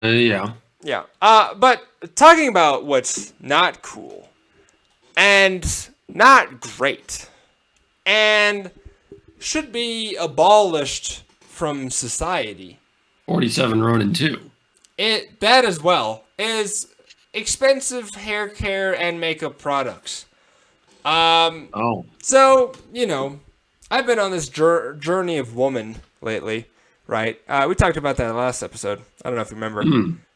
Yeah. Yeah. But talking about what's not cool and not great and should be abolished from society. 47 Ronin 2. That as well is expensive hair care and makeup products. Oh. So, I've been on this journey of woman lately, right? We talked about that last episode. I don't know if you remember.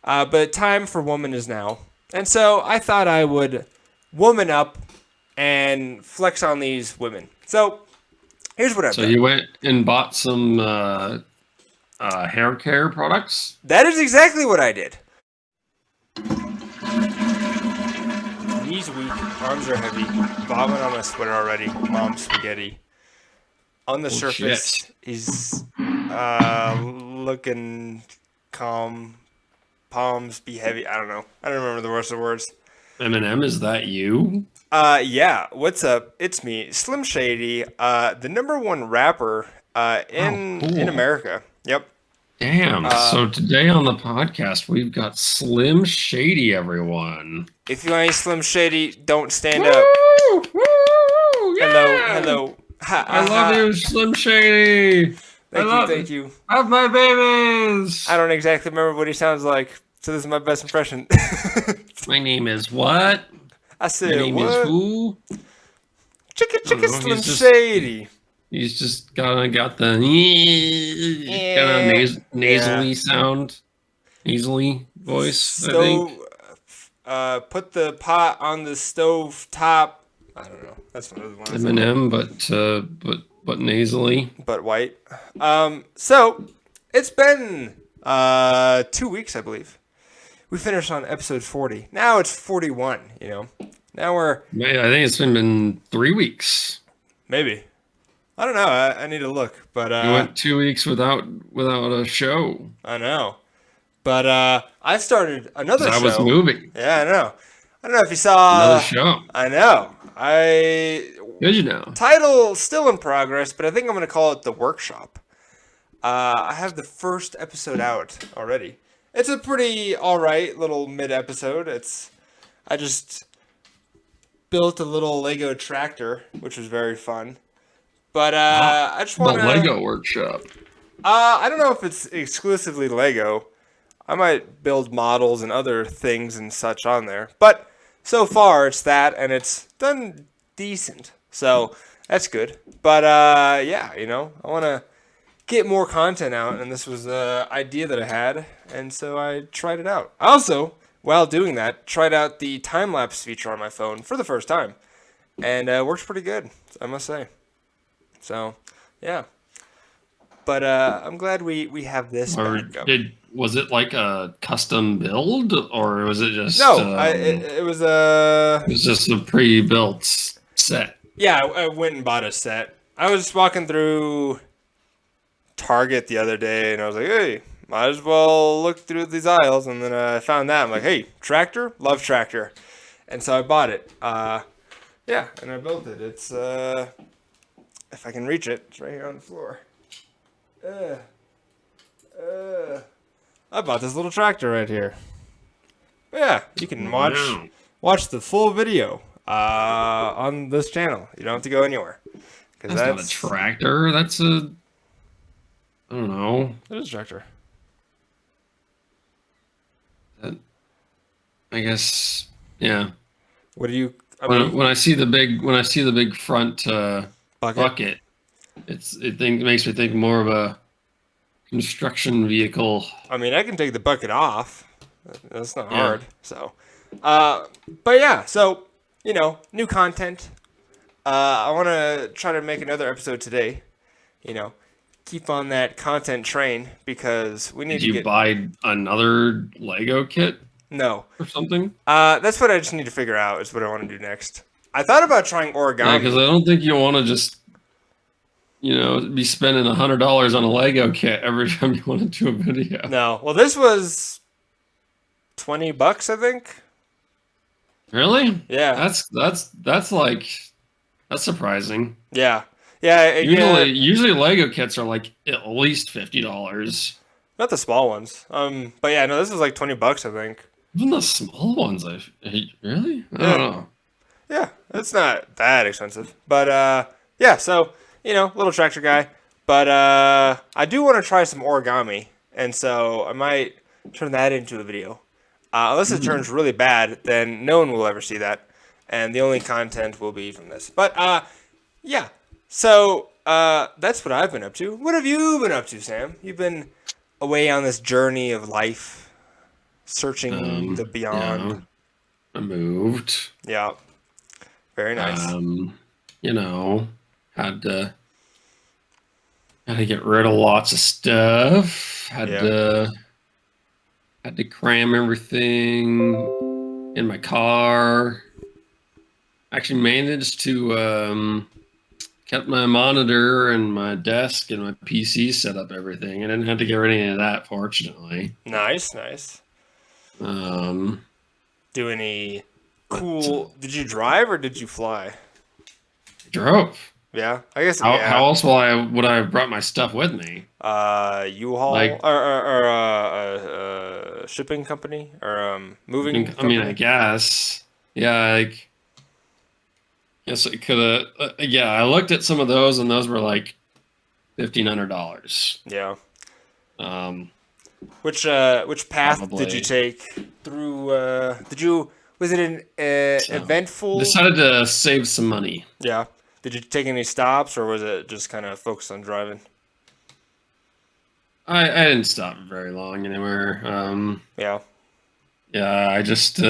But time for woman is now. And so I thought I would woman up and flex on these women. So here's what I've So done. you went and bought some hair care products? That is exactly what I did. Knees weak, arms are heavy, vomit on my sweater already, mom spaghetti. On the surface, shit. he's looking calm, palms be heavy. I don't know. I don't remember the rest of the words. Eminem, is that you? Yeah. What's up? It's me, Slim Shady, the #1 rapper in Cool. America. Yep. Damn. So today on the podcast, we've got Slim Shady, everyone. If you ain't Slim Shady, don't stand up. Woo! Woo! Yeah! Hello. I love you, Slim Shady. Thank you. I love my babies. I don't exactly remember what he sounds like, so this is my best impression. My name is what? I said, My name what? is who? Chicka know, Slim Shady. He's just got the kind of nasally sound, nasally voice. I think. Put the pot on the stove top. I don't know. That's what I was wanting to say. Eminem, but nasally. But white. So it's been 2 weeks, I believe. We finished on episode 40. Now it's 41. Now we're I think it's been 3 weeks. maybe. I don't know. I need to look, but We went 2 weeks without a show. I know. But I started another show. I was moving. Yeah, I know. I don't know if you saw Another show. I know. Good, you know. Title still in progress, but I think I'm going to call it The Workshop. I have the first episode out already. It's a pretty alright little mid-episode. I just built a little Lego tractor, which was very fun. But I just want the Lego workshop. I don't know if it's exclusively Lego. I might build models and other things and such on there. But so far, it's that, and it's done decent. So that's good. But yeah, I want to get more content out, and this was an idea that I had, and so I tried it out. I also, while doing that, tried out the time-lapse feature on my phone for the first time, and it works pretty good, I must say. So, yeah. But I'm glad we have this backup. Was it like a custom build, or was it just no? It was It was just a pre-built set. Yeah, I went and bought a set. I was walking through Target the other day, and I was like, hey, might as well look through these aisles. And then I found that. I'm like, hey, tractor? Love tractor. And so I bought it. Yeah, and I built it. It's, if I can reach it, it's right here on the floor. I bought this little tractor right here. Yeah, you can watch the full video on this channel. You don't have to go anywhere. That's not a tractor. That's a... I don't know. It is a tractor. I guess, yeah. What do you... When I see the big front bucket, it makes me think more of a construction vehicle. I mean, I can take the bucket off. That's not hard. So, but yeah. So, new content. I want to try to make another episode today. Keep on that content train because we need to get... Did you buy another Lego kit? No. Or something? That's what I just need to figure out is what I want to do next. I thought about trying origami. Yeah, because I don't think you want to just, be spending $100 on a Lego kit every time you want to do a video. No. Well, this was $20, I think. Really? Yeah. That's surprising. Yeah. Yeah. Usually Lego kits are like at least $50. Not the small ones. But yeah, no, this was like $20, I think. Even the small ones, I hate. Really? I don't Yeah, know. yeah, it's not that expensive. But yeah, so little tractor guy. But I do want to try some origami, and so I might turn that into a video. Unless it turns really bad, then no one will ever see that, and the only content will be from this. But yeah. So that's what I've been up to. What have you been up to, Sam? You've been away on this journey of life, searching the beyond. Yeah, I moved. Yeah, very nice. You know, had to had to get rid of lots of stuff. Yeah, Had to cram everything in my car. Actually managed to kept my monitor and my desk and my PC set up everything. I didn't have to get rid of any of that, fortunately. nice, nice. Um, Do any but cool? Did you drive or did you fly? drove. Yeah, I guess. How else would I have brought my stuff with me? U-Haul Like, or shipping company or moving I mean, I company. guess. Yeah, like, guess it could have. Yeah, I looked at some of those, and those were like $1,500. Yeah. Um, Which path did you Probably. take through? Was it an So eventful? decided to save some money. Yeah. Did you take any stops or was it just kind of focused on driving? I didn't stop very long anywhere. Yeah. Yeah, I just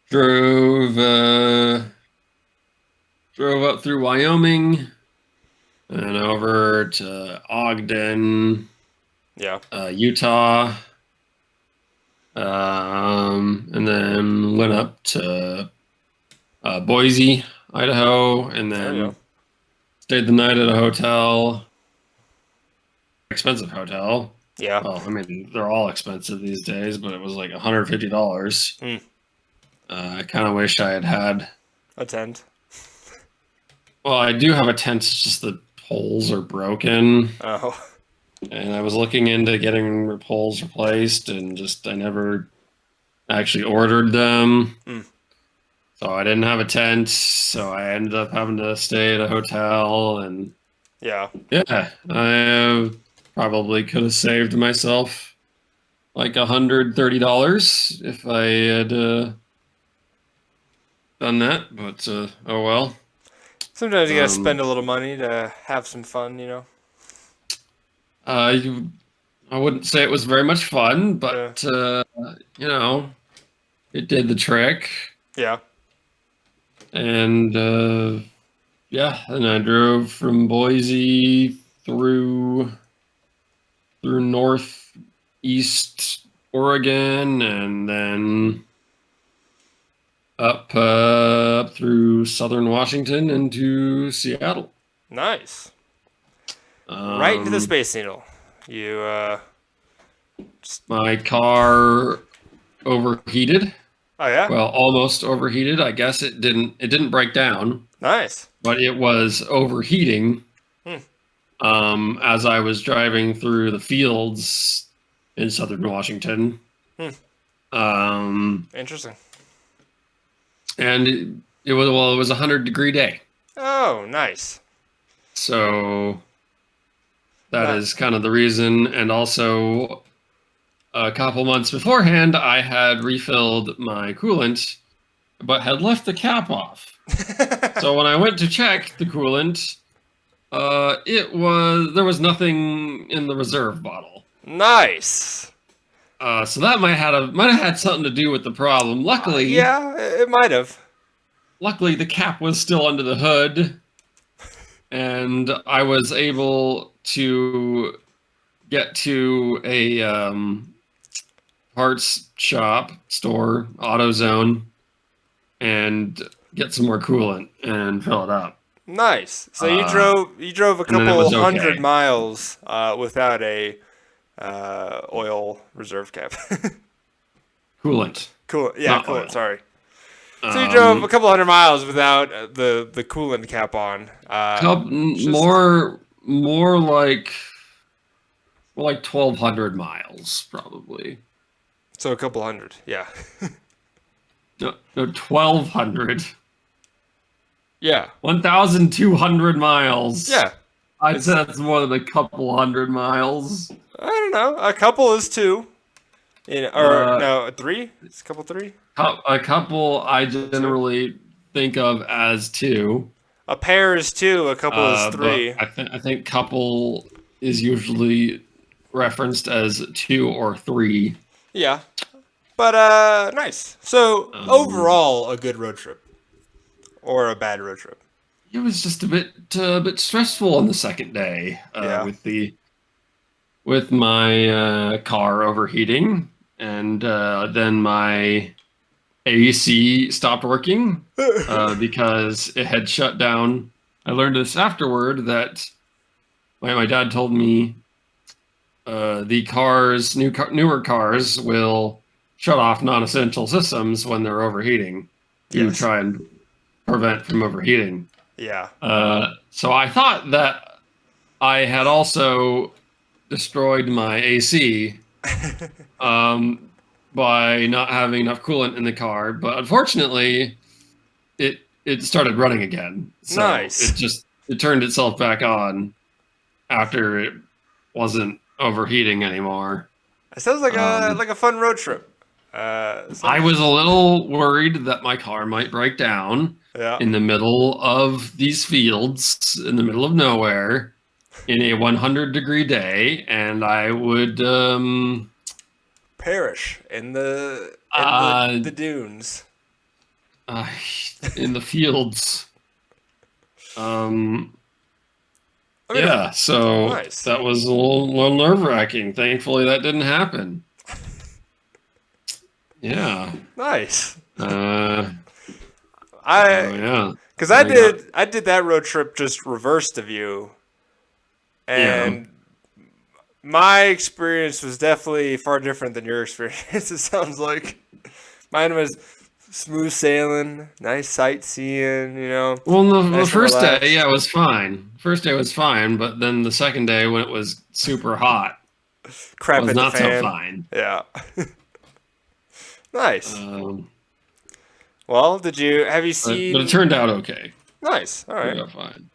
drove drove up through Wyoming and over to Ogden, Yeah. Utah, and then went up to Boise, Idaho, and There you go. then stayed the night at a hotel, expensive hotel. Yeah. Well, I mean, they're all expensive these days, but it was like $150. Hmm. I kind of wish I had had. Attend. Well, I do have a tent. It's just the poles are broken, Oh. and I was looking into getting the poles replaced, and just I never actually ordered them. Hmm. So I didn't have a tent, so I ended up having to stay at a hotel, and Yeah. yeah, I probably could have saved myself like $130 if I had done that. But oh well. Sometimes you gotta spend Um, a little money to have some fun. I wouldn't say it was very much fun, Yeah. but you know, it did the trick. Yeah. And yeah, and I drove from Boise through northeast Oregon, and then up through southern Washington into Seattle. Nice. Right into the Um, Space Needle. You my car overheated. Oh yeah. Well, almost overheated. I guess it didn't break down, Nice. but it was overheating Hmm. as I was driving through the fields in southern Washington. Hmm. Um, Interesting. and it was, well, it was a 100-degree day. Oh, nice. So that Not, is kind of the reason. And also, a couple months beforehand, I had refilled my coolant, but had left the cap off. So when I went to check the coolant, there was nothing in the reserve bottle. nice. So that might have had something to do with the problem. Yeah, it might have. Luckily, the cap was still under the hood, and I was able to get to a parts shop store, AutoZone, and get some more coolant and fill it up. Nice. So Uh, you drove a and then it couple was hundred okay. miles without a oil reserve cap. Coolant, Cool. Yeah, not coolant. oil. Sorry. So you drove a Um, couple hundred miles without the coolant cap on. Just more like Well, like 1,200 miles, probably. So a couple hundred. Yeah. No, 1,200. Yeah. 1,200 miles. Yeah. I'd say It's that's more than a couple hundred miles. I don't know. A couple is two. Or Uh, no, three? It's a couple three? a couple I Two. generally think of as two, A pair is two, a couple is but three. I think couple is usually referenced as two or three. Yeah. But nice. So Um, overall a good road trip. Or a bad road trip. it was just a bit stressful on the second day Yeah. with my car overheating, and then my AC stopped working because it had shut down. I learned this afterward that my dad told me the newer cars will shut off non-essential systems when they're overheating to Yes. try and prevent from overheating. Yeah. So I thought that I had also destroyed my AC um, by not having enough coolant in the car, but unfortunately, it started running again. So Nice. it turned itself back on after it wasn't overheating anymore. It sounds Um, like a fun road trip. I Sounds was a little worried that my car might break down yeah. in the middle of these fields, in the middle of nowhere, in a 100-degree day, and I would Perish in uh, the dunes. uh, in the fields. Um, I mean, yeah, so nice. that was a little nerve-wracking. Thankfully, that didn't happen. Yeah. Nice. Uh, so I yeah, Because I got I did that road trip just reversed of you, yeah. and my experience was definitely far different than your experience. It sounds like mine was smooth sailing, nice sightseeing, Well, the nice and first day, relaxed. yeah, it was fine. First day was fine, but then the second day, when it was super hot, Crap was at the not so fan. fine. Yeah. Nice. Um, Well, have you but it seen? turned out okay. Nice. All Turned right. out fine.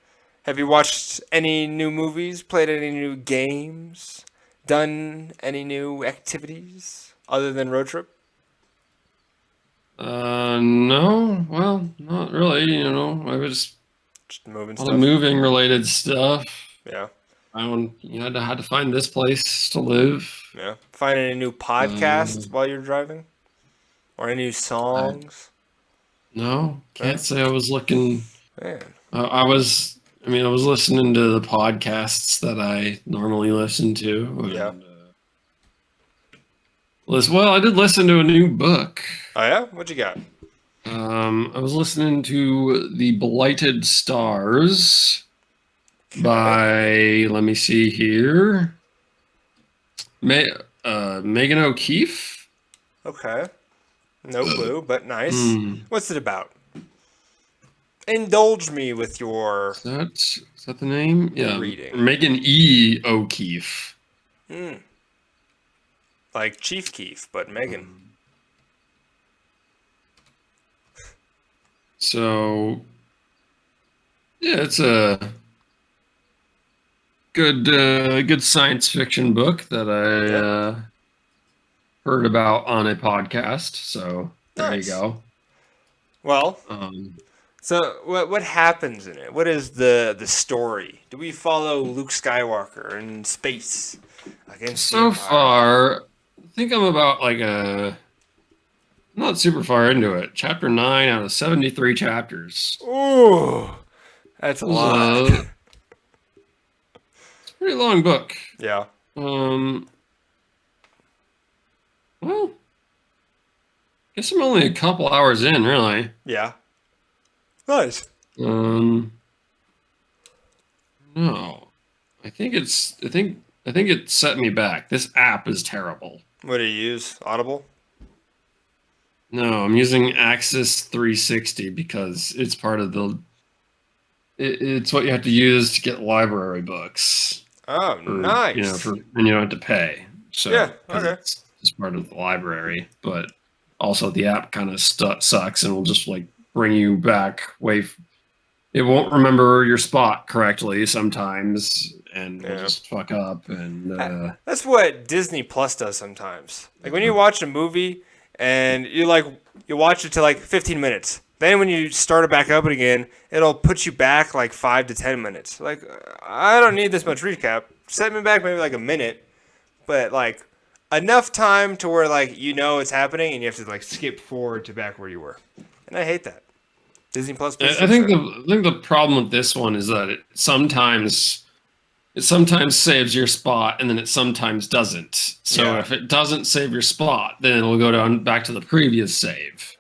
Have you watched any new movies? Played any new games? Done any new activities other than road trip? No, well, not really. I was Just moving a lot of stuff. moving related stuff. Yeah. Had to find this place to live. Yeah. Find any new podcasts Um, while you're driving? Or any new I songs? no, can't Huh? say I was looking. Man. I was. I mean, I was listening to the podcasts that I normally listen to, Yeah. and well, I did listen to a new book. Oh yeah? What you got? I was listening to The Blighted Stars Okay. by, let me see here, Megan O'Keefe. Okay. No clue, but nice. Hmm. What's it about? Indulge me with Is that the name? your Yeah, reading. Megan E. O'Keefe. Hmm. Like Chief Keef, but Megan. Um, so yeah, it's a good science fiction book that I Yeah. heard about on a podcast. So there you Nice. go. Well, Um, so what happens in it? What is the story? Do we follow Luke Skywalker in space against the so Empire? far, I think I'm about like not super far into it. Chapter 9 out of 73 chapters. Ooh, that's It a was lot. it's a pretty long book. Yeah. Um, well, guess I'm only a couple hours in, really. Yeah. Nice. Um, no, I think it set me back. This app is terrible. What do you use? Audible? No, I'm using Axis 360 because it's part of it's what you have to use to get library books. Oh, for nice. and you don't have to pay. Yeah. So because Okay. it's just part of the library, but also the app kind of sucks and will just like bring you back it won't remember your spot correctly sometimes and will Yeah. just fuck up and That's what Disney Plus does sometimes. Like when you watch a movie and you watch it to like 15 minutes. Then when you start it back up again, it'll put you back like 5 to 10 minutes. Like I don't need this much recap. Set me back maybe like a minute, but like enough time to where like it's happening and you have to like skip forward to back where you were. And I hate that. Disney Plus, please I fix think that. the problem with this one is that it sometimes saves your spot and then it sometimes doesn't. So Yeah. if it doesn't save your spot, then it'll go down back to the previous save,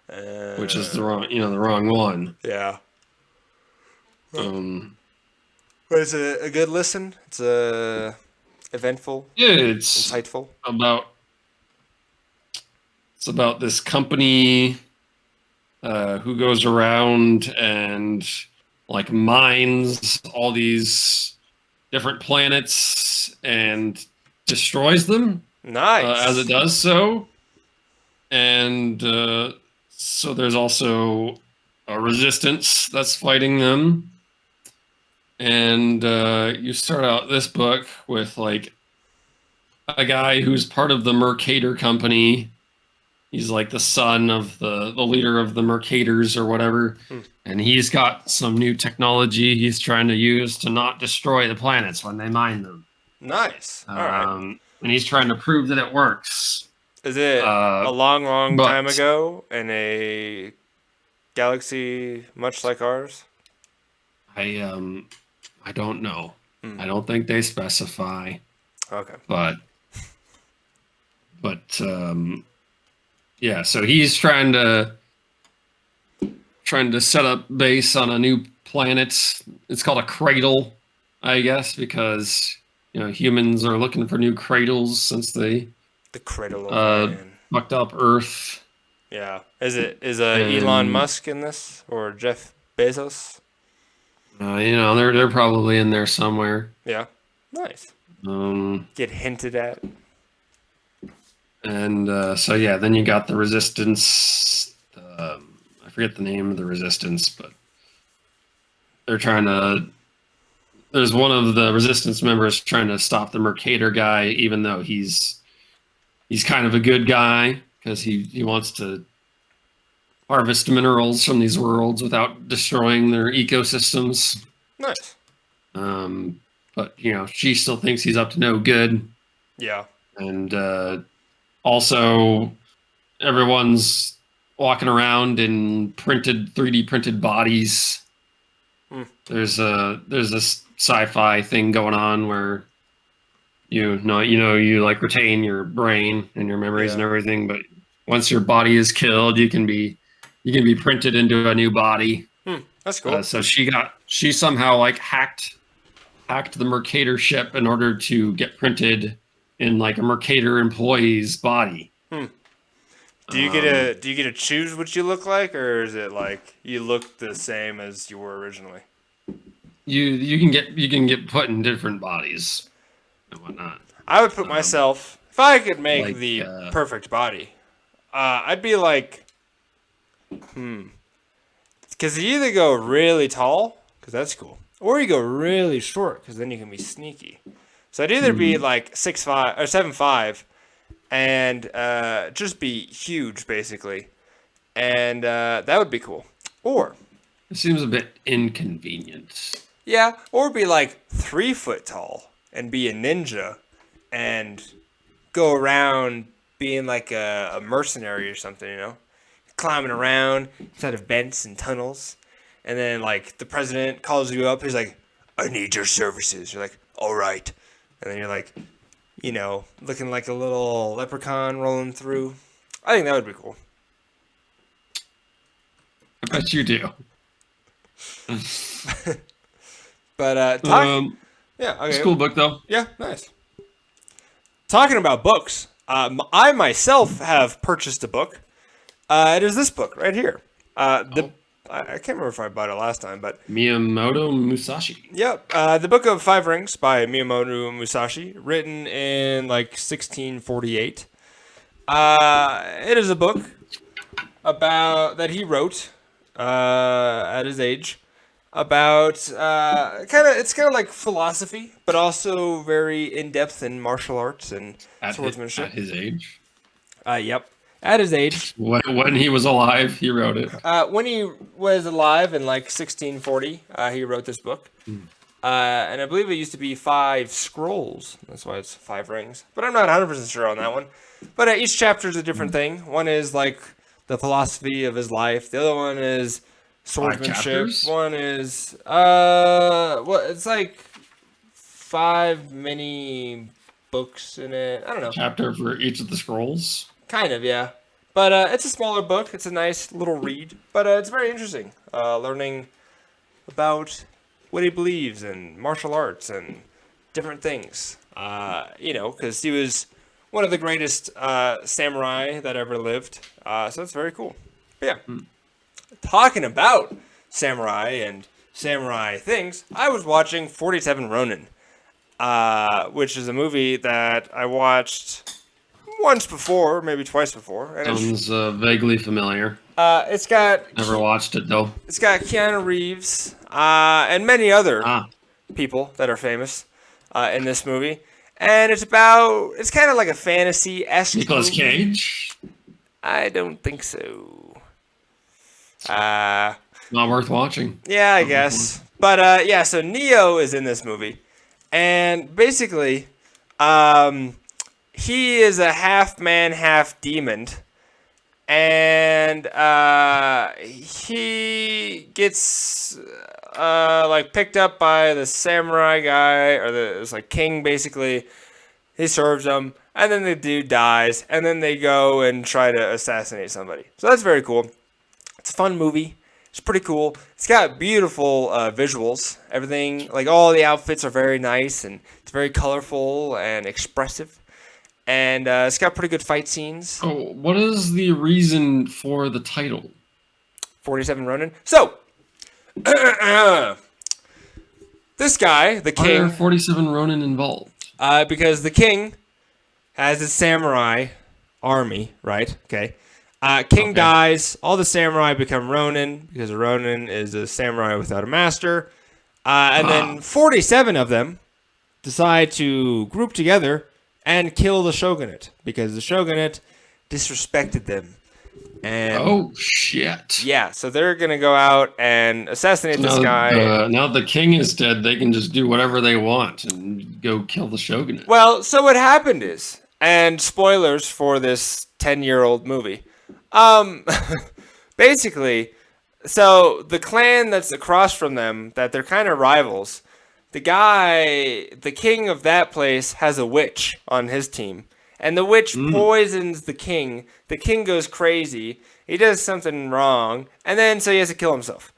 which is the wrong one. Yeah. Um, But it's a good listen. It's eventful, yeah, it's insightful. about this company who goes around and like mines all these different planets and destroys them as it Nice. does so. And so there's also a resistance that's fighting them. And you start out this book with like a guy who's part of the Mercator Company. He's like the son of the leader of the Mercators or whatever. Hmm. And he's got some new technology he's trying to use to not destroy the planets when they mine them. Nice. All right. And he's trying to prove that it works. Is it a Uh, long, long time but ago in a galaxy much like ours? I I don't know. Hmm. I don't think they specify, Okay. but yeah. So he's trying to set up base on a new planet. It's called a cradle, I guess, because humans are looking for new cradles since they The Cradle of uh, Man. fucked up Earth. Yeah. Is Elon And Musk in this or Jeff Bezos? they're probably in there somewhere. Yeah. Nice. Um, Get hinted at. and so yeah, then you got the resistance. I forget the name of the resistance, but they're trying to. There's one of the resistance members trying to stop the Mercator guy, even though he's kind of a good guy because he wants to harvest minerals from these worlds without destroying their ecosystems. Nice. But she still thinks he's up to no good, Yeah. and also everyone's walking around in 3D printed bodies. Hmm. There's this sci-fi thing going on where you like retain your brain and your memories and Yeah. everything, but once your body is killed, you can be printed into a new body. That's cool. So she somehow like hacked the Mercator ship in order to get printed in like a Mercator employee's body. Do you get to choose what you look like, or is it like you look the same as you were originally? You can get put in different bodies and whatnot. I would put myself if I could make like, the perfect body. I'd be like, because you either go really tall, because that's cool, or you go really short, because then you can be sneaky. So I'd either be like 6'5" or 7'5", and just be huge basically, and that would be cool. Or It seems a bit inconvenient. yeah, or be like 3 foot tall and be a ninja, and go around being like a mercenary or something, climbing around inside of vents and tunnels, and then like the president calls you up. He's like, "I need your services." You're like, "All right," and then you're like, looking like a little leprechaun rolling through. I think that would be cool. I bet you do. But yeah, okay, It's a cool book though. yeah, nice. Talking about books, I myself have purchased a book. It is this book right here. I can't remember if I bought it last time, but Miyamoto Musashi. yep. The Book of Five Rings by Miyamoto Musashi, written in like 1648. It is a book about that he wrote at his age about it's kind of like philosophy, but also very in depth in martial arts and swordsmanship. At his age. Yep. At his age, When he was alive, he wrote it. when he was alive in like 1640, he wrote this book. And I believe it used to be 5 scrolls. That's why it's 5 rings. But I'm not 100% sure on that one. But each chapter is a different thing. One is like the philosophy of his life. The other one is swordsmanship. One is it's like 5 mini books in it. I don't know. Chapter for each of the scrolls. Kind of, yeah. But it's a smaller book. It's a nice little read. But it's very interesting. Learning about what he believes in martial arts and different things. Because he was one of the greatest samurai that ever lived. So that's very cool. But yeah. Talking about samurai and samurai things, I was watching 47 Ronin, which is a movie that I watched once before, maybe twice before. And Sounds vaguely familiar. It's got... Never watched it, though. It's got Keanu Reeves and many other people that are famous in this movie. And it's kind of like a fantasy-esque Nicolas movie. Cage? I don't think so. Not worth watching. Yeah, I guess. But so Neo is in this movie. And basically, he is a half man, half demon. And he gets picked up by the samurai guy, or it's like king basically. He serves him, and then the dude dies, and then they go and try to assassinate somebody. So that's very cool. It's a fun movie. It's pretty cool. It's got beautiful visuals. Everything, like all the outfits are very nice, and it's very colorful and expressive. And it's got pretty good fight scenes. Oh, what is the reason for the title? 47 Ronin. So, this guy, the king... Why are 47 Ronin involved? Because the king has a samurai army, right? Okay. King dies. All the samurai become Ronin, because a Ronin is a samurai without a master. And then 47 of them decide to group together and kill the shogunate, because the shogunate disrespected them. And oh, shit. Yeah, so they're going to go out and assassinate this guy. Now the king is dead, they can just do whatever they want and go kill the shogunate. Well, so what happened is, and spoilers for this 10-year-old movie, basically, so the clan that's across from them, that they're kind of rivals, the king of that place has a witch on his team. And the witch poisons the king. The king goes crazy. He does something wrong. And then so he has to kill himself.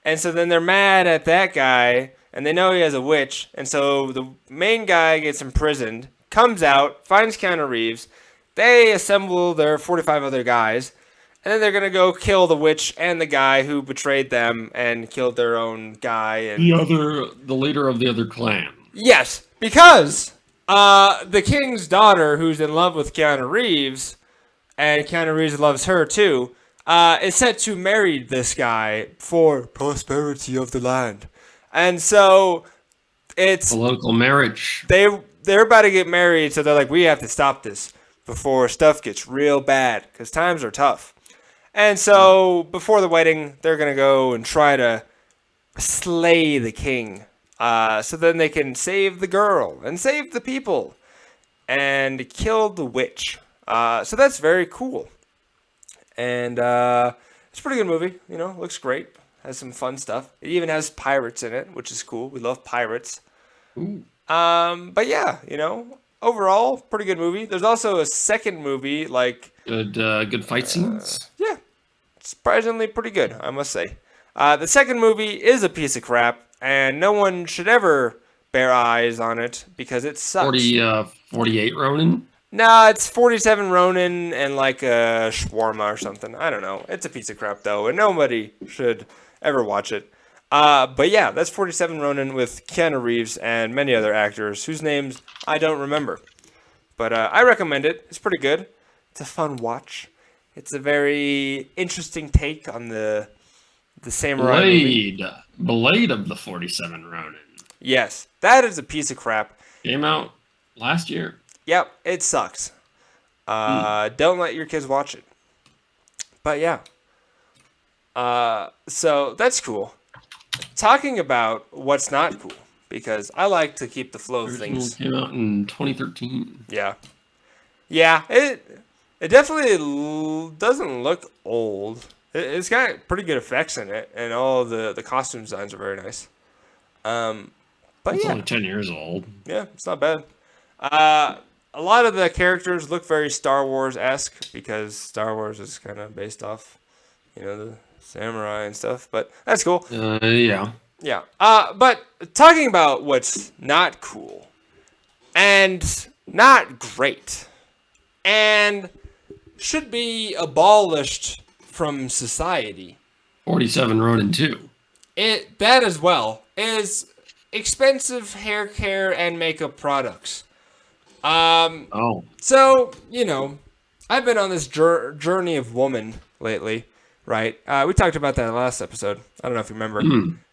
And so then they're mad at that guy. And they know he has a witch. And so the main guy gets imprisoned. Comes out. Finds Keanu Reeves. They assemble their 45 other guys. And then they're going to go kill the witch and the guy who betrayed them and killed their own guy. And the leader of the other clan. Yes, because the king's daughter, who's in love with Keanu Reeves, and Keanu Reeves loves her too, is set to marry this guy for prosperity of the land. And so it's political marriage. They're about to get married, so they're like, we have to stop this before stuff gets real bad, because times are tough. And so before the wedding, they're going to go and try to slay the king. So then they can save the girl and save the people and kill the witch. So that's very cool. And it's a pretty good movie. You know, looks great. Has some fun stuff. It even has pirates in it, which is cool. We love pirates. Ooh. But yeah, you know, overall, pretty good movie. There's also a second movie, like... Good fight scenes? Yeah. Surprisingly pretty good, I must say. The second movie is a piece of crap, and no one should ever bear eyes on it, because it sucks. 48 Ronin? Nah, it's 47 Ronin and like a shawarma or something. I don't know. It's a piece of crap though, and nobody should ever watch it. But yeah, that's 47 Ronin with Keanu Reeves and many other actors whose names I don't remember. But I recommend it. It's pretty good. It's a fun watch. It's a very interesting take on the samurai movie. Blade of the 47 Ronin. Yes, that is a piece of crap. Came out last year. Yep, it sucks. Don't let your kids watch it. But yeah. So that's cool. Talking about what's not cool, because I like to keep the flow of Original things. came out in 2013. Yeah. Yeah, it definitely doesn't look old. It's got pretty good effects in it, and all the costume designs are very nice. But It's yeah, only 10 years old. yeah, it's not bad. A lot of the characters look very Star Wars-esque because Star Wars is kind of based off, the samurai and stuff. But that's cool. Yeah. Yeah. But talking about what's not cool and not great and should be abolished from society. 47 Ronin 2. That as well is expensive hair care and makeup products. Oh. So, I've been on this journey of woman lately, right? We talked about that in the last episode. I don't know if you remember.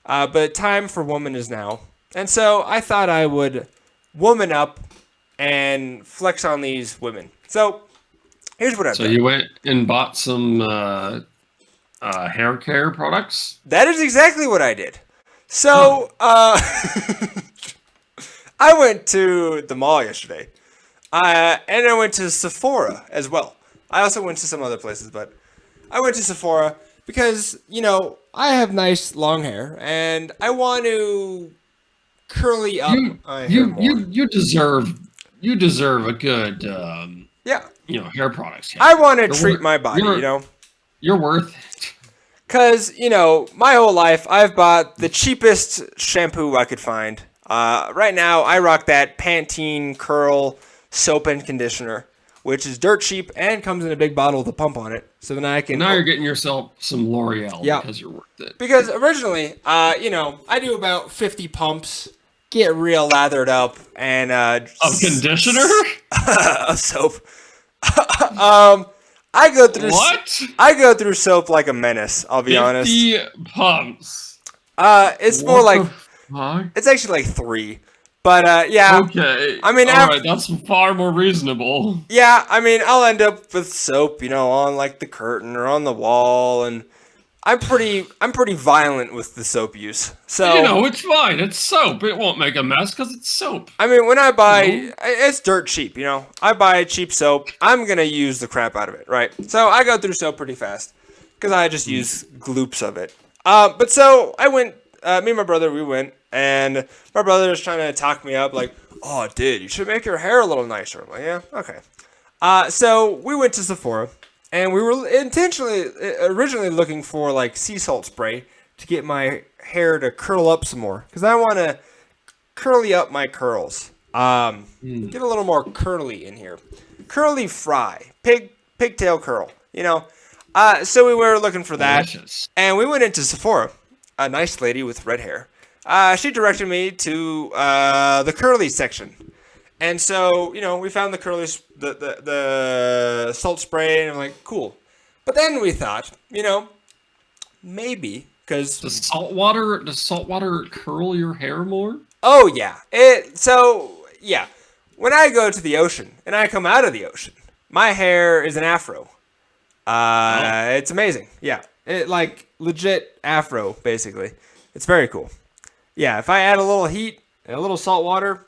But time for woman is now. And so I thought I would woman up and flex on these women. So here's what I've So done. you went and bought some hair care products? That is exactly what I did. So I went to the mall yesterday. And I went to Sephora as well. I also went to some other places, but I went to Sephora because, I have nice long hair and I want to curly up my hair more. You deserve a good Yeah. hair products. I want to treat my body, You're worth it. Because, my whole life I've bought the cheapest shampoo I could find. Right now I rock that Pantene Curl soap and conditioner, which is dirt cheap and comes in a big bottle with a pump on it. So then I can... Now you're getting yourself some L'Oreal because you're worth it. Because originally, I do about 50 pumps, get real lathered up, and... Of conditioner? of soap. I go through... What? I go through soap like a menace, I'll be honest. 50 pumps. It's more like... Fuck? It's actually like 3. But, yeah. Okay. I mean, alright, that's far more reasonable. Yeah, I mean, I'll end up with soap, on like the curtain or on the wall, and I'm pretty violent with the soap use. So it's fine. It's soap. It won't make a mess because it's soap. I mean, when I buy, it's dirt cheap. I buy cheap soap. I'm gonna use the crap out of it, right? So I go through soap pretty fast because I just use gloops of it. But so I went. Me and my brother, we went, and my brother was trying to talk me up, like, "Oh, dude, you should make your hair a little nicer." I'm like, "Yeah, okay." So we went to Sephora, and we were originally looking for like sea salt spray to get my hair to curl up some more, because I want to curly up my curls. Get a little more curly in here, curly fry, pigtail curl. So we were looking for that, Delicious. and we went into Sephora. A nice lady with red hair. She directed me to the curly section, and so we found the curly the salt spray, and I'm like, cool. But then we thought, maybe because Does salt water curl your hair more? oh yeah, when I go to the ocean and I come out of the ocean, my hair is an afro. It's amazing. Yeah. It like legit afro, basically. It's very cool. Yeah, if I add a little heat and a little salt water,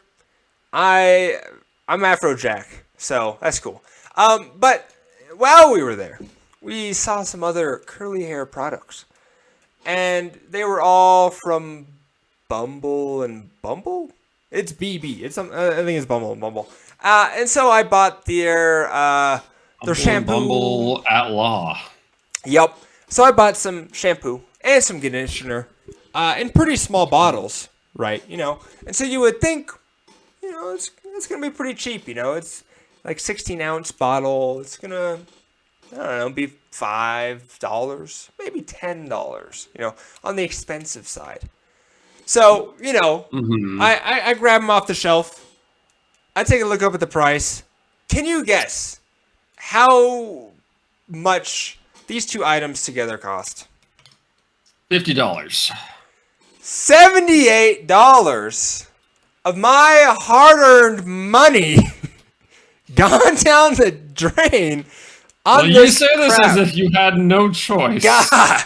I'm Afrojack. So that's cool. But while we were there, we saw some other curly hair products. And they were all from Bumble and Bumble? It's BB. I think it's Bumble and Bumble. And so I bought their shampoo. Bumble at law. Yep. So I bought some shampoo and some conditioner in pretty small bottles, right? And so you would think, it's going to be pretty cheap, It's like 16-ounce bottle. It's gonna, I don't know, be $5, maybe $10, on the expensive side. So, Mm-hmm. I grab them off the shelf. I take a look up at the price. Can you guess how much these two items together cost? $50. $78 of my hard-earned money gone down the drain on Well, you this say this crap. as if you had no choice. God.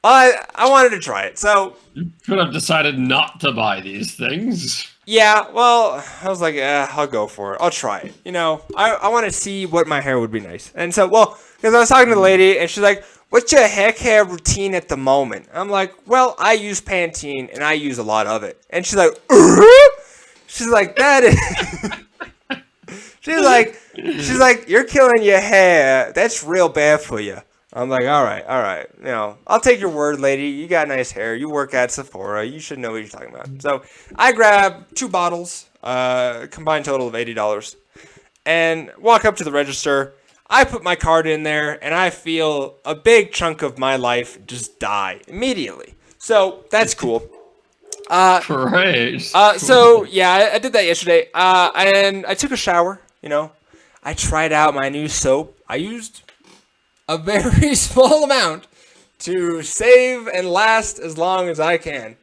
I wanted to try it. So, You could have decided not to buy these things. yeah, well, I was like, I'll go for it. I'll try it. I want to see what my hair would be nice. And so, because I was talking to the lady, and she's like, what's your hair care routine at the moment? I'm like, well, I use Pantene, and I use a lot of it. And she's like, she's like, that is... she's like, you're killing your hair. That's real bad for you. I'm like, all right. I'll take your word, lady. You got nice hair. You work at Sephora. You should know what you're talking about. So I grab 2 bottles, combined total of $80, and walk up to the register. I put my card in there, and I feel a big chunk of my life just die immediately. So that's cool. Great. So yeah, I did that yesterday. And I took a shower. I tried out my new soap. I used a very small amount to save and last as long as I can.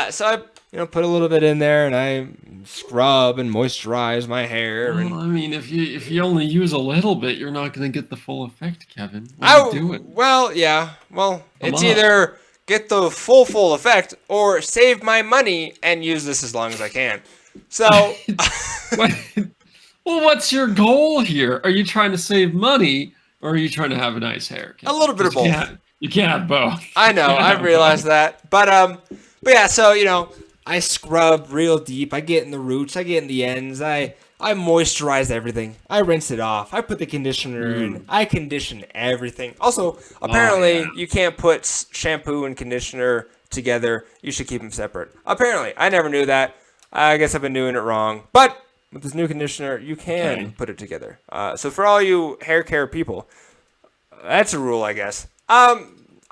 So I, put a little bit in there, and I scrub and moisturize my hair. Well, And I mean, if you only use a little bit, you're not going to get the full effect, Kevin. What are you doing? well, yeah, well, Come it's on. either get the full effect or save my money and use this as long as I can. So. Well, what's your goal here? Are you trying to save money, or are you trying to have a nice hair? A little bit of both. You can't have both. I know, I realized that. But yeah, so I scrub real deep. I get in the roots, I get in the ends, I moisturize everything. I rinse it off. I put the conditioner in. I condition everything. Also, apparently you can't put shampoo and conditioner together. You should keep them separate. Apparently, I never knew that. I guess I've been doing it wrong. But with this new conditioner, you can put it together. So for all you hair care people, that's a rule, I guess. I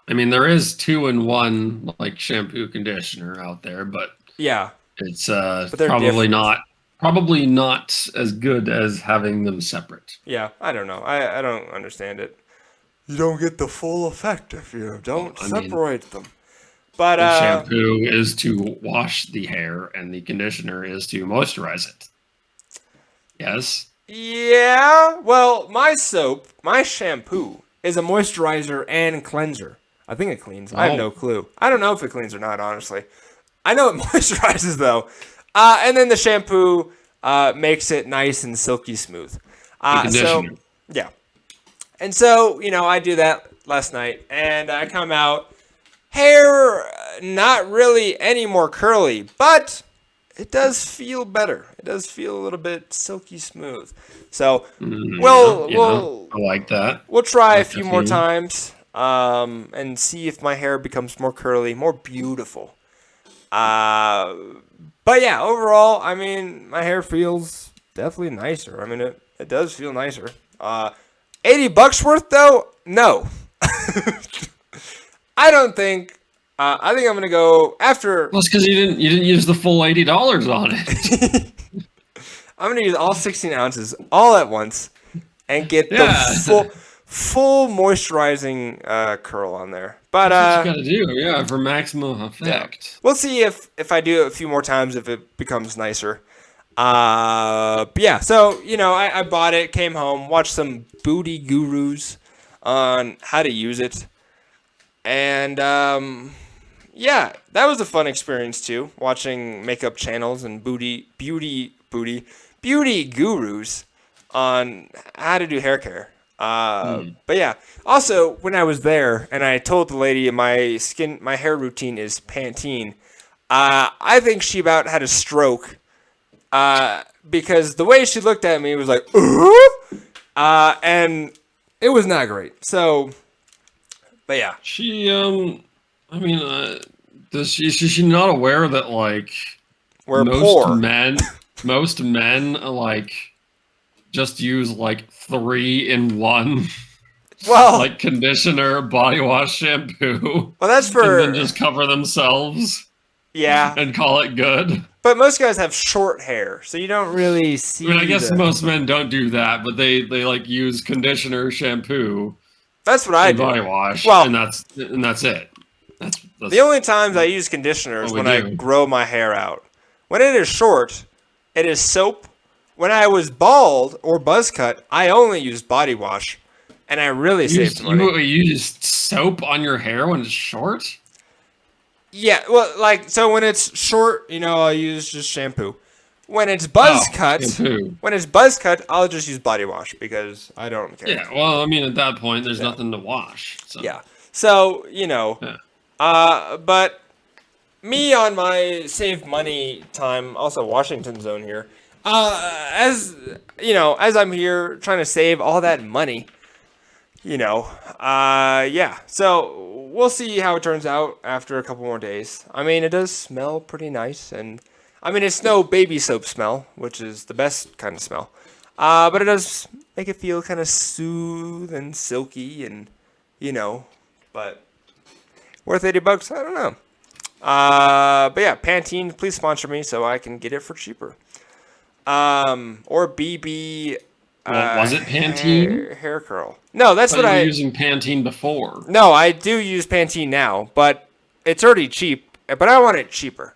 mean, there is 2-in-1 like shampoo conditioner out there, but yeah, it's they're probably different. probably not as good as having them separate. Yeah, I don't know. I don't understand it. You don't get the full effect if you don't separate them. But the shampoo is to wash the hair, and the conditioner is to moisturize it. Yes. Yeah. Well, my shampoo is a moisturizer and cleanser. I think it cleans. I have no clue. I don't know if it cleans or not, honestly. I know it moisturizes, though. And then the shampoo makes it nice and silky smooth. So, yeah. And so, I do that last night, and I come out, hair not really any more curly, but it does feel better. It does feel a little bit silky smooth. So, we'll I like that. We'll try a few more times and see if my hair becomes more curly, more beautiful. But yeah, overall, I mean, my hair feels definitely nicer. I mean, it does feel nicer. $80 worth though? No. I don't think. I think I'm gonna go after. Well, it's because you didn't use the full $80 on it. I'm gonna use all 16 ounces all at once and get the full moisturizing curl on there. But that's what you gotta do, yeah, for maximum effect. Yeah. We'll see if I do it a few more times if it becomes nicer. But yeah, so I bought it, came home, watched some booty gurus on how to use it, and yeah, that was a fun experience too, watching makeup channels and beauty gurus on how to do hair care. But yeah, also when I was there and I told the lady my hair routine is Pantene, I think she about had a stroke, because the way she looked at me was like, and it was not great. So, but yeah. She, I mean, is she not aware that like we're most poor. men like just use like 3-in-1, Well, like conditioner, body wash, shampoo, well, that's and then for just cover themselves yeah. and call it good. But most guys have short hair, so you don't really see. I mean, I guess most men don't do that, but they like use conditioner, shampoo, That's what I and do. body wash, Well, and that's it. That's the only times I use conditioner is what we when I do. grow my hair out. When it is short, it is soap. When I was bald or buzz cut, I only used body wash, and I really saved money. You use soap on your hair when it's short? Yeah, well, like so when it's short, I'll use just shampoo. When it's buzz cut, shampoo. I'll just use body wash because I don't care. Yeah, well, I mean, at that point, there's nothing to wash. So. Yeah. So, Yeah. but me on my save money time, also Washington zone here, as I'm here trying to save all that money, yeah. So we'll see how it turns out after a couple more days. I mean, it does smell pretty nice, and I mean, it's no baby soap smell, which is the best kind of smell. But it does make it feel kind of soothe and silky, and but worth $80? I don't know. But yeah, Pantene, please sponsor me so I can get it for cheaper. Or BB. Was it Pantene? Hair curl. No, that's what you I were using Pantene before. No, I do use Pantene now, but it's already cheap. But I want it cheaper.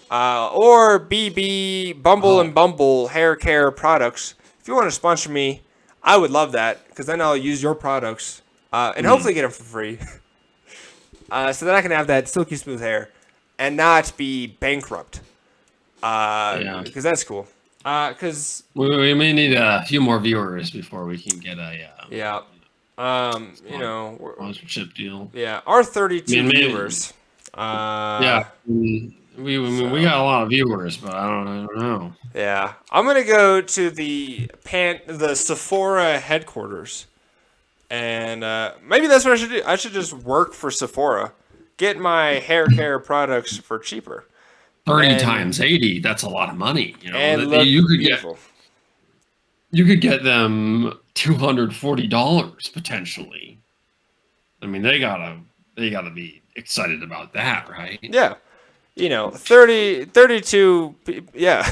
Or BB Bumble and Bumble hair care products. If you want to sponsor me, I would love that because then I'll use your products and hopefully get them for free. So that I can have that silky smooth hair and not be bankrupt. Because that's cool. Because we may need a few more viewers before we can get a sponsorship deal. Yeah, our 32 maybe, viewers. We got a lot of viewers, but I don't know. Yeah, I'm gonna go to the Sephora headquarters, and maybe that's what I should do. I should just work for Sephora, get my hair care products for cheaper. 30 times 80, that's a lot of money. And look beautiful. You could get them $240 potentially. I mean, they gotta be excited about that, right? Yeah. 32, yeah.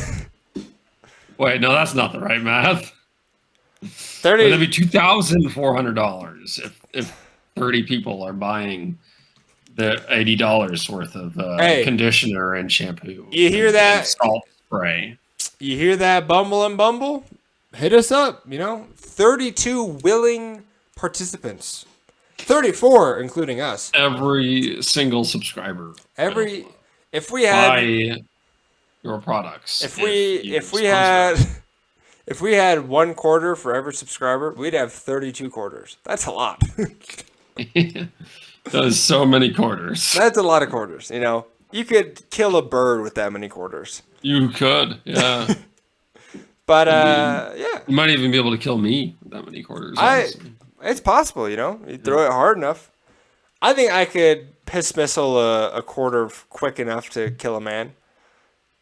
Wait, no, that's not the right math. 30. That'd be $2,400 if 30 people are buying the $80 worth of conditioner and shampoo. You hear that? And salt spray. You hear that, Bumble and Bumble? Hit us up. 32 willing participants. 34, including us. Every single subscriber. If we had buy your products. If we had 1 quarter for every subscriber, we'd have 32 quarters. That's a lot. That is so many quarters. That's a lot of quarters. You could kill a bird with that many quarters. You could, yeah. But yeah, you might even be able to kill me with that many quarters. It's possible. You throw it hard enough. I think I could piss missile a quarter quick enough to kill a man.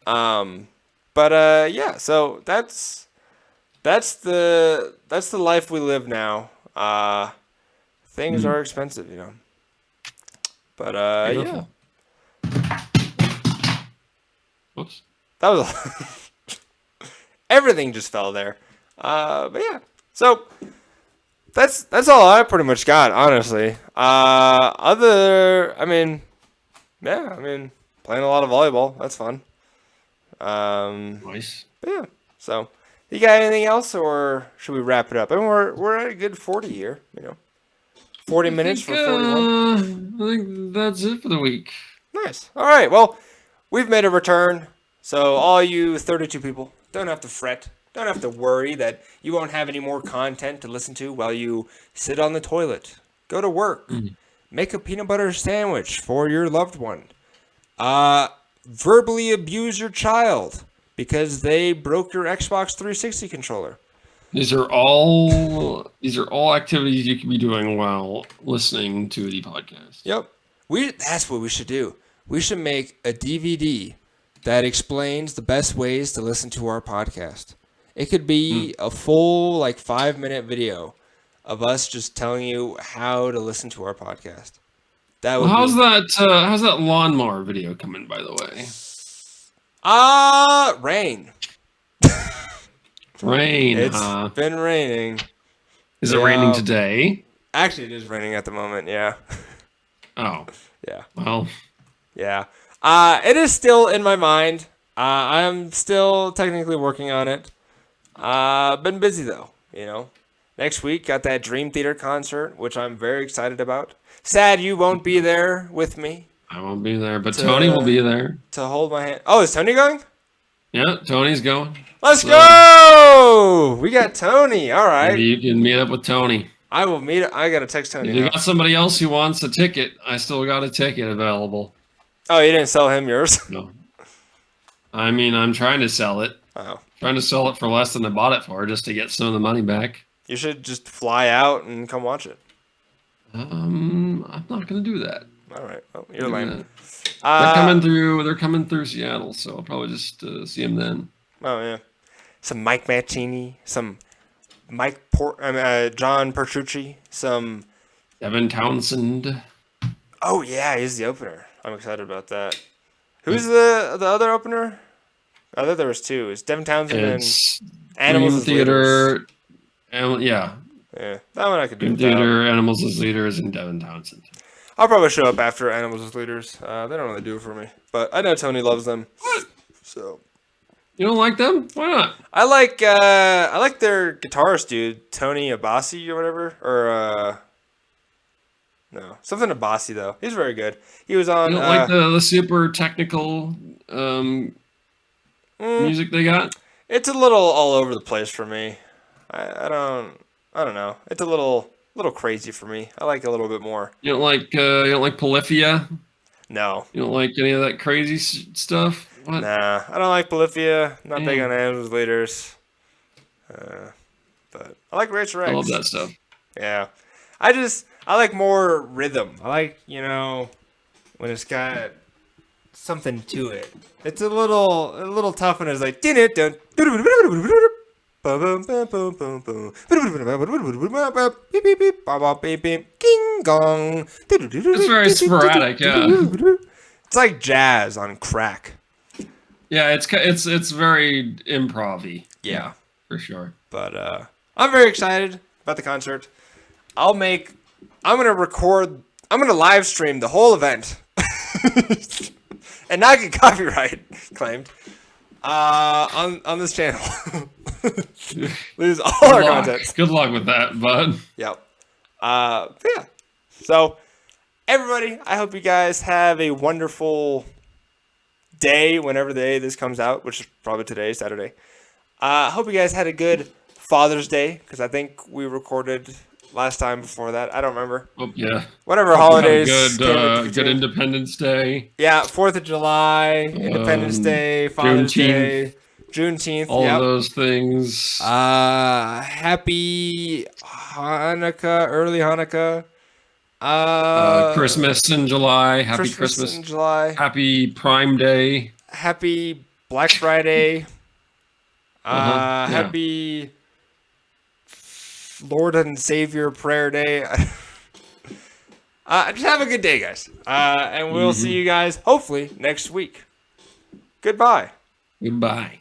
But yeah. So that's the life we live now. Things are expensive, But yeah. Whoops. That was everything just fell there. But yeah. So that's all I pretty much got, honestly. Playing a lot of volleyball. That's fun. Nice. But yeah. So, you got anything else, or should we wrap it up? I mean, we're at a good 40 here. 40 minutes for 41. I think that's it for the week. Nice. All right. Well, we've made a return. So all you 32 people don't have to fret. Don't have to worry that you won't have any more content to listen to while you sit on the toilet, go to work, make a peanut butter sandwich for your loved one, verbally abuse your child because they broke your Xbox 360 controller. These are all activities you can be doing while listening to the podcast. Yep. That's what we should do. We should make a DVD that explains the best ways to listen to our podcast. It could be a full 5-minute video of us just telling you how to listen to our podcast. That would how's that lawnmower video coming, by the way? Rain. Rain, It's huh? been raining. Is it raining today? Actually, it is raining at the moment. Yeah. Oh, Yeah. well, Yeah. It is still in my mind. I'm still technically working on it. Been busy though, Next week, got that Dream Theater concert, which I'm very excited about. Sad you won't be there with me I won't be there, but Tony will be there. to hold my hand. Oh, is Tony going? Yeah, Tony's going. Let's go! We got Tony. All right. Maybe you can meet up with Tony. I will meet. I gotta text Tony. If you now. got somebody else who wants a ticket, I still got a ticket available. Oh, you didn't sell him yours? No. I mean, I'm trying to sell it. Oh. Trying to sell it for less than I bought it for, just to get some of the money back. You should just fly out and come watch it. I'm not gonna do that. All right. Well, you're lame. They're coming through Seattle, so I'll probably just see them then. Oh yeah. Some Mike Mancini, some John Petrucci, some Devin Townsend. Oh yeah, he's the opener. I'm excited about that. Who's the other opener? I thought there was two. It's Devin Townsend It's and Animals Dream as Leaders. Theater. Yeah. Yeah, that one I could do. Dream without. Theater, Animals as Leaders, and Devin Townsend. I'll probably show up after Animals as Leaders. They don't really do it for me, but I know Tony loves them. What? So You don't like them? Why not? I like their guitarist dude, Tony Abasi or whatever, or no, something Abasi though. He's very good. He was on. You don't like the super technical music they got? It's a little all over the place for me. I don't know. It's a little crazy for me. I like a little bit more. You don't like Polyphia? No. You don't like any of that crazy stuff? What? Nah, I don't like Polyphia. Not big on Animals Leaders. But I like Rachel Rex. I love that stuff. Yeah. I like more rhythm. I like, when it's got something to it. It's a little tough when it's like King gong. It's very sporadic, yeah. It's like jazz on crack. Yeah, it's very improv-y. Yeah, for sure. But I'm very excited about the concert. I'm gonna live stream the whole event and not get copyright claimed on this channel. Lose all our content. Good luck with that, bud. Yep. Yeah. So everybody, I hope you guys have a wonderful day whenever the day this comes out, which is probably today, Saturday. I hope you guys had a good Father's Day, because I think we recorded last time before that. I don't remember. Oh, yeah. Whatever holidays. Good Independence Day. Yeah, 4th of July, Independence Day, Father's Day, Juneteenth. All of those things. Happy Hanukkah, early Hanukkah. Christmas in July. Happy Christmas in July. Happy Prime Day. Happy Black Friday. Happy Lord and Savior Prayer Day. Just have a good day, guys. And we'll see you guys hopefully next week. Goodbye. Goodbye.